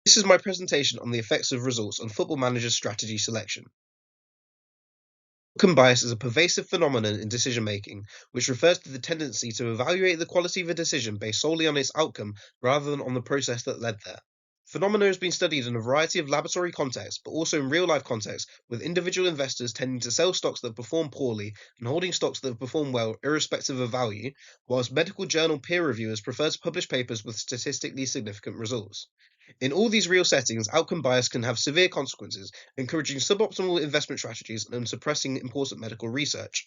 This is my presentation on the effects of results on Football Manager's strategy selection. Outcome bias is a pervasive phenomenon in decision making, which refers to the tendency to evaluate the quality of a decision based solely on its outcome rather than on the process that led there. Phenomena has been studied in a variety of laboratory contexts, but also in real life contexts, with individual investors tending to sell stocks that perform poorly and holding stocks that perform well irrespective of value, whilst medical journal peer reviewers prefer to publish papers with statistically significant results. In all these real settings, outcome bias can have severe consequences, encouraging suboptimal investment strategies and suppressing important medical research.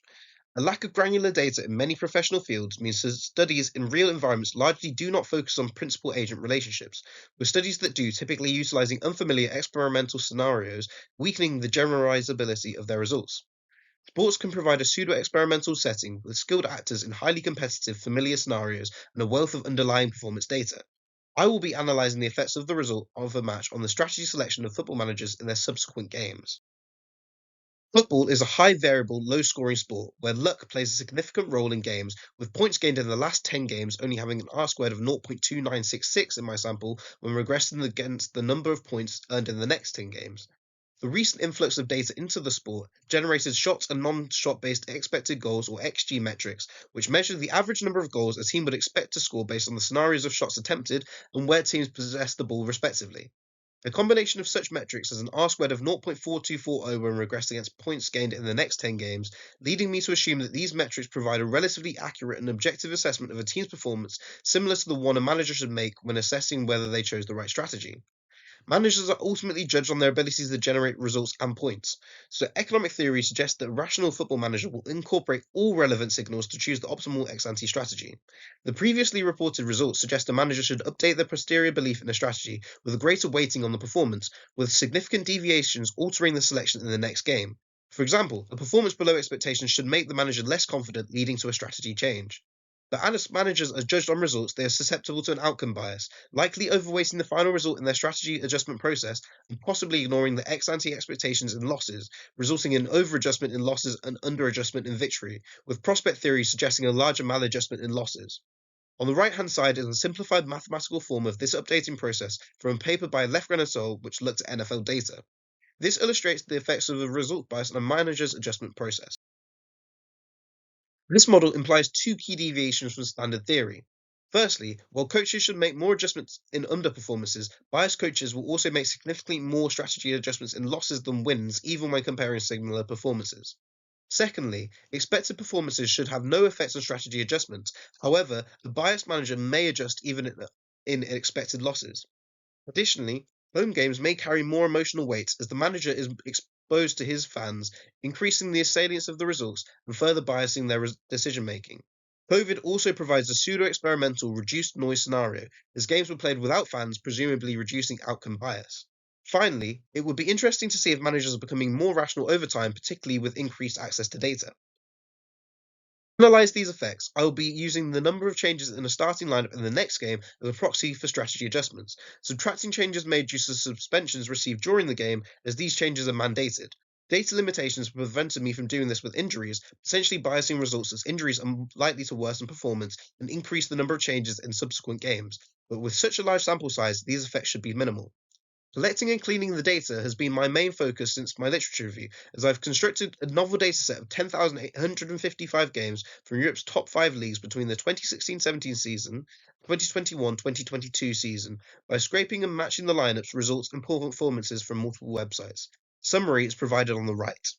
A lack of granular data in many professional fields means that studies in real environments largely do not focus on principal agent relationships, with studies that do typically utilizing unfamiliar experimental scenarios, weakening the generalizability of their results. Sports can provide a pseudo experimental setting with skilled actors in highly competitive, familiar scenarios and a wealth of underlying performance data. I will be analysing the effects of the result of a match on the strategy selection of football managers in their subsequent games. Football is a high variable, low scoring sport where luck plays a significant role in games, with points gained in the last 10 games only having an R squared of 0.2966 in my sample when regressing against the number of points earned in the next 10 games. The recent influx of data into the sport generated shot and non-shot based expected goals or XG metrics, which measure the average number of goals a team would expect to score based on the scenarios of shots attempted and where teams possess the ball respectively. A combination of such metrics as an R squared of 0.4240 when regressed against points gained in the next 10 games, leading me to assume that these metrics provide a relatively accurate and objective assessment of a team's performance, similar to the one a manager should make when assessing whether they chose the right strategy. Managers are ultimately judged on their abilities to generate results and points. So, economic theory suggests that a rational football manager will incorporate all relevant signals to choose the optimal ex ante strategy. The previously reported results suggest a manager should update their posterior belief in a strategy with a greater weighting on the performance, with significant deviations altering the selection in the next game. For example, a performance below expectations should make the manager less confident, leading to a strategy change. But as managers are judged on results, they are susceptible to an outcome bias, likely overweighting the final result in their strategy adjustment process and possibly ignoring the ex ante expectations in losses, resulting in over adjustment in losses and under adjustment in victory, with prospect theory suggesting a larger maladjustment in losses. On the right hand side is a simplified mathematical form of this updating process from a paper by Lefgren et al., which looked at NFL data. This illustrates the effects of a result bias on a manager's adjustment process. This model implies two key deviations from standard theory. Firstly, while coaches should make more adjustments in underperformances, biased coaches will also make significantly more strategy adjustments in losses than wins, even when comparing similar performances. Secondly, expected performances should have no effect on strategy adjustments. However, a biased manager may adjust even in expected losses. Additionally, home games may carry more emotional weight as the manager is exposed to his fans, increasing the salience of the results and further biasing their decision making. COVID also provides a pseudo experimental reduced noise scenario, as games were played without fans, presumably reducing outcome bias. Finally, it would be interesting to see if managers are becoming more rational over time, particularly with increased access to data. To analyze these effects, I will be using the number of changes in a starting lineup in the next game as a proxy for strategy adjustments, subtracting changes made due to suspensions received during the game, as these changes are mandated. Data limitations prevented me from doing this with injuries, potentially biasing results as injuries are likely to worsen performance and increase the number of changes in subsequent games. But with such a large sample size, these effects should be minimal. Collecting and cleaning the data has been my main focus since my literature review, as I've constructed a novel dataset of 10,855 games from Europe's top 5 leagues between the 2016-17 season, 2021-2022 season, by scraping and matching the lineups, results, and performances from multiple websites. Summary is provided on the right.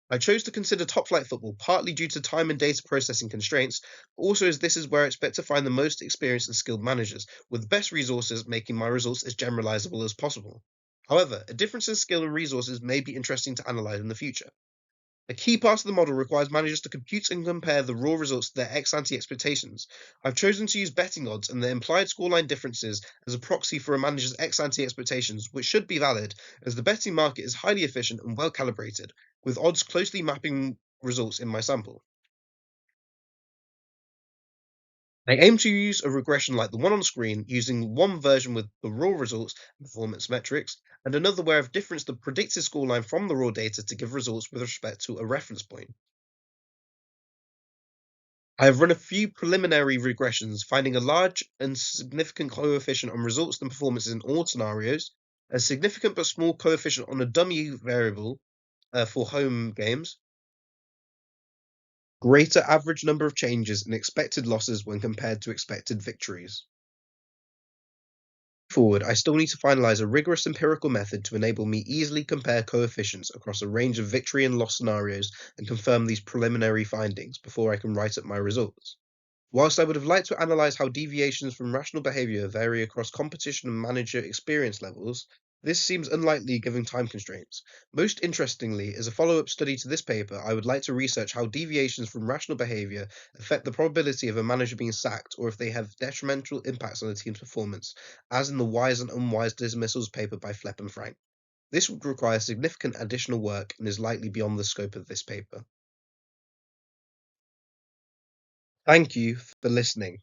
I chose to consider top flight football partly due to time and data processing constraints, but also as this is where I expect to find the most experienced and skilled managers, with the best resources making my results as generalizable as possible. However, a difference in skill and resources may be interesting to analyze in the future. A key part of the model requires managers to compute and compare the raw results to their ex ante expectations. I've chosen to use betting odds and the implied scoreline differences as a proxy for a manager's ex ante expectations, which should be valid, as the betting market is highly efficient and well calibrated, with odds closely mapping results in my sample. I aim to use a regression like the one on screen, using one version with the raw results and performance metrics, and another where I've differenced the predicted scoreline from the raw data to give results with respect to a reference point. I have run a few preliminary regressions, finding a large and significant coefficient on results and performances in all scenarios, a significant but small coefficient on a dummy variable for home games, greater average number of changes in expected losses when compared to expected victories. Forward, I still need to finalize a rigorous empirical method to enable me easily compare coefficients across a range of victory and loss scenarios and confirm these preliminary findings before I can write up my results. Whilst I would have liked to analyze how deviations from rational behavior vary across competition and manager experience levels, this seems unlikely given time constraints. Most interestingly, as a follow-up study to this paper, I would like to research how deviations from rational behavior affect the probability of a manager being sacked or if they have detrimental impacts on a team's performance, as in the wise and unwise dismissals paper by Flepp and Frank. This would require significant additional work and is likely beyond the scope of this paper. Thank you for listening.